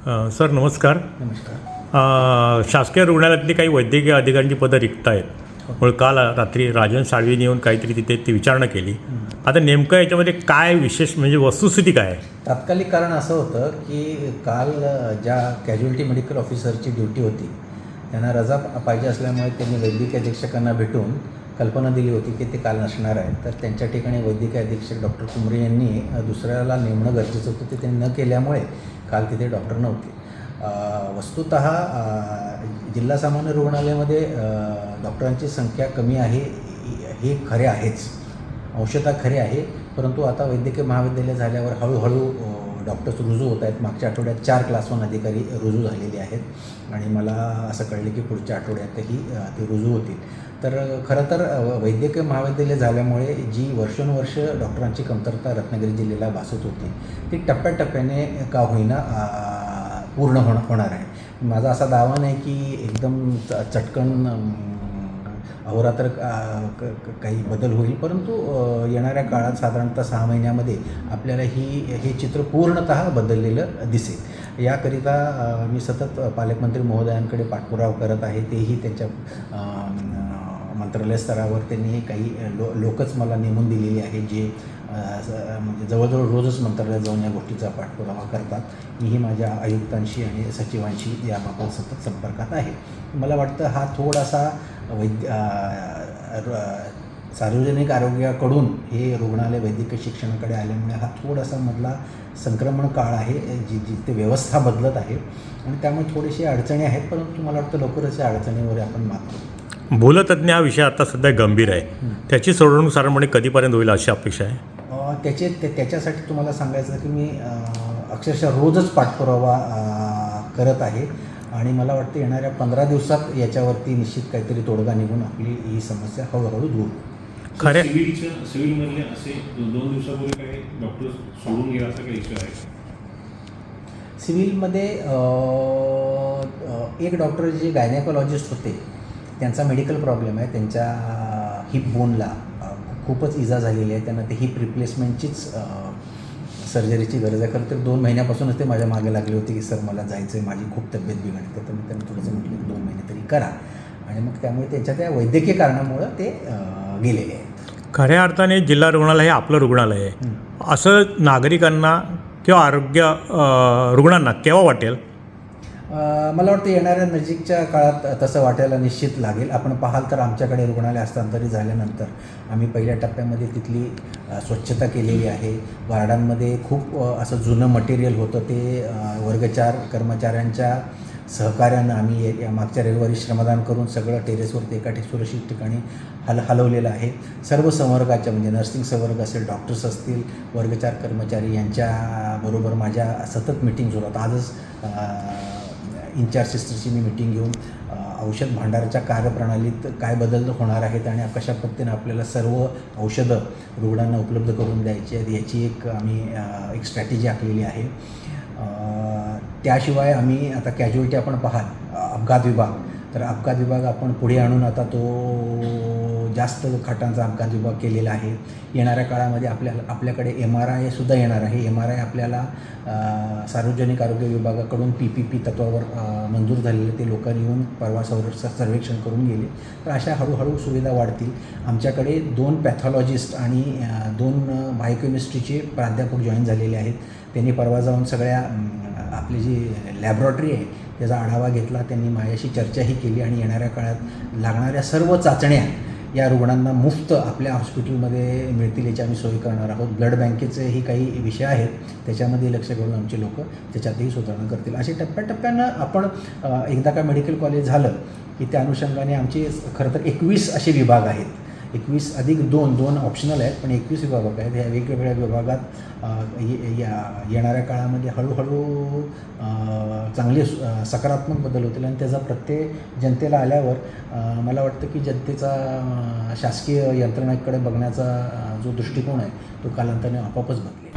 Sir नमस्कार. नमस्कार. शासकीय रुग्णालयातली काही वैद्यकीय अधिकाऱ्यांची पदं रिक्त आहेत. म्हणून काल रात्री राजन साळवीने येऊन काहीतरी तिथे ती विचारणा केली. आता नेमकं याच्यामध्ये काय विशेष म्हणजे वस्तुस्थिती काय आहे? तात्कालिक कारण असं होतं की काल ज्या कॅज्युअल्टी मेडिकल ऑफिसरची ड्युटी होती त्यांना रजा पाहिजे असल्यामुळे त्यांनी वैद्यकीय अधीक्षकांना भेटून कल्पना दिली होती की ते काल नसणार आहे. तर त्यांच्या ठिकाणी वैद्यकीय अधीक्षक डॉक्टर कुमरे यांनी दुसऱ्याला नेमणं गरजेचं होतं, ते त्यांनी न केल्यामुळे काल तिथे डॉक्टर नव्हते. वस्तुतः जिल्हा सामान्य रुग्णालयामध्ये डॉक्टरांची संख्या कमी आहे हे खरे आहेच, अंशतः खरे आहे. परंतु आता वैद्यकीय महाविद्यालय झाल्यावर हळूहळू डॉक्टर्स रुजू होत आहेत. मागच्या आठवड्यात 4 क्लास 1 अधिकारी रुजू झालेले आहेत आणि मला असं कळलं की पुढच्या आठवड्यातही ते रुजू होतील. तर खरं तर वैद्यकीय महाविद्यालय झाल्यामुळे जी वर्षानुवर्ष डॉक्टरांची कमतरता रत्नागिरी जिल्ह्याला भासत होती ती टप्प्याटप्प्याने का होईना पूर्ण होणार आहे. माझा असा दावा नाही की एकदम चटकन अहोरात्र काही बदल होईल, परंतु येणाऱ्या काळात साधारणतः 6 महिन्यामध्ये आपल्याला हे चित्र पूर्णतः बदललेलं दिसेल. याकरिता मी सतत पालकमंत्री महोदयांकडे पाठपुरावा करत आहे. तेही त्यांच्या मंत्रालय स्तरावर त्यांनी काही लोकच मला नेमून दिलेली आहे जे म्हणजे जवळजवळ रोजच मंत्रालयात जाऊन या गोष्टीचा पाठपुरावा करतात. मीही माझ्या आयुक्तांशी आणि सचिवांशी याबाबत सतत संपर्कात आहे. मला वाटतं हा थोडासा सार्वजनिक आरोग्याकडून हे रुग्णालय वैद्यकीय शिक्षणाकडे आल्यामुळे हा थोडासा मधला संक्रमण काळ आहे, जिथे व्यवस्था बदलत आहे आणि त्यामुळे थोडीशी अडचणी आहेत. परंतु मला वाटतं लवकरच या अडचणीवर आपण मात करू. भूलतज्ञ हा विषय आता सध्या गंभीर आहे. त्याची सोडवणूक साधारणपणे कधीपर्यंत होईल अशी अपेक्षा आहे? त्याच्यासाठी तुम्हाला सांगायचं की मी अक्षरशः रोजच पाठपुरावा करत आहे आणि मला वाटतं येणाऱ्या 15 दिवसात याच्यावरती निश्चित काहीतरी तोडगा निघून आपली ही समस्या हळूहळू दूर. खरे सिव्हिलमधले असे 2 दिवसापूर्वी काही डॉक्टर सोडून गेला असा काही इश्यू आहे? सिव्हिलमध्ये एक डॉक्टर जे गायनेकोलॉजिस्ट होते त्यांचा मेडिकल प्रॉब्लेम आहे. त्यांच्या हिप बोनला खूपच इजा झालेली आहे. त्यांना ते हिप रिप्लेसमेंटचीच सर्जरीची गरज आहे. खरं तर 2 महिन्यापासूनच ते माझ्या मागे लागले होते की सर मला जायचं आहे, माझी खूप तब्येत बिघडते. तर मी त्यांना थोडंसं म्हटलं की 2 महिने तरी करा आणि मग त्यामुळे त्यांच्या त्या वैद्यकीय कारणामुळं ते गेलेले आहेत. खऱ्या अर्थाने जिल्हा रुग्णालय हे आपलं रुग्णालय आहे असं नागरिकांना किंवा आरोग्य रुग्णांना केव्हा वाटेल? मला वाटतं येणाऱ्या नजीकच्या काळात तसं वाटायला निश्चित लागेल. आपण पाहाल तर आमच्याकडे रुग्णालय हस्तांतरित झाल्यानंतर आम्ही पहिल्या टप्प्यामध्ये तिथली स्वच्छता केलेली आहे. वार्डांमध्ये खूप असं जुनं मटेरियल होतं ते वर्ग 4 कर्मचाऱ्यांच्या सहकार्यानं आम्ही या मागच्या रविवारी श्रमदान करून सगळं टेरेसवरती एका सुरक्षित ठिकाणी हलवलेलं आहे. सर्व संवर्गाच्या म्हणजे नर्सिंग संवर्ग असेल, डॉक्टर्स असतील, वर्ग 4 कर्मचारी यांच्याबरोबर माझ्या सतत मिटिंग्ज होतात. आजच इन्चार्ज सिस्टरची मी मिटिंग घेऊन औषध भांडाराच्या कार्यप्रणालीत काय बदल होणार आहेत आणि कशा पद्धतीने आपल्याला सर्व औषधं रुग्णांना उपलब्ध करून द्यायची आहेत याची आम्ही एक स्ट्रॅटेजी आखलेली आहे. त्याशिवाय आम्ही आता कॅज्युअल्टी आपण पाहाल अपघात विभाग, तर अपघात विभाग आपण पुढे आणून आता तो जास्त खाटांचा अपघात विभाग केलेला आहे. येणाऱ्या काळामध्ये आपल्याकडे MRI सुद्धा येणार आहे. MRI आपल्याला सार्वजनिक आरोग्य विभागाकडून PPP तत्वावर मंजूर झालेले ते लोकांनी येऊन परवा सर्वेक्षण करून गेले. तर अशा हळूहळू सुविधा वाढतील. आमच्याकडे 2 पॅथॉलॉजिस्ट आणि 2 बायोकेमिस्ट्रीचे प्राध्यापक जॉईन झालेले आहेत. त्यांनी परवा जाऊन सगळ्या आपली जी लॅबॉरेटरी आहे त्याचा आढावा घेतला. त्यांनी माझ्याशी चर्चाही केली आणि येणाऱ्या काळात लागणाऱ्या सर्व चाचण्या या रुग्णांना मुफ्त आपल्या हॉस्पिटलमध्ये मिळतील याची आम्ही सोय करणार आहोत. ब्लड बँकेचेही काही विषय आहेत त्याच्यामध्ये लक्ष घालून आमचे लोक त्याच्यातही सुधारणा करतील. असे टप्प्याटप्प्यानं आपण एकदा का मेडिकल कॉलेज झालं की त्या अनुषंगाने आमचे खरं तर 21 असे विभाग आहेत. 21 अधिक 2 ऑप्शनल आहेत पण 21 विभाग आहेत. ह्या वेगवेगळ्या विभागात येणाऱ्या काळामध्ये हळूहळू चांगले सकारात्मक बदल होतील आणि त्याचा प्रत्येक जनतेला आल्यावर मला वाटतं की जनतेचा शासकीय यंत्रणेकडे बघण्याचा जो दृष्टिकोन आहे तो कालांतराने आपोआपच बदलेल.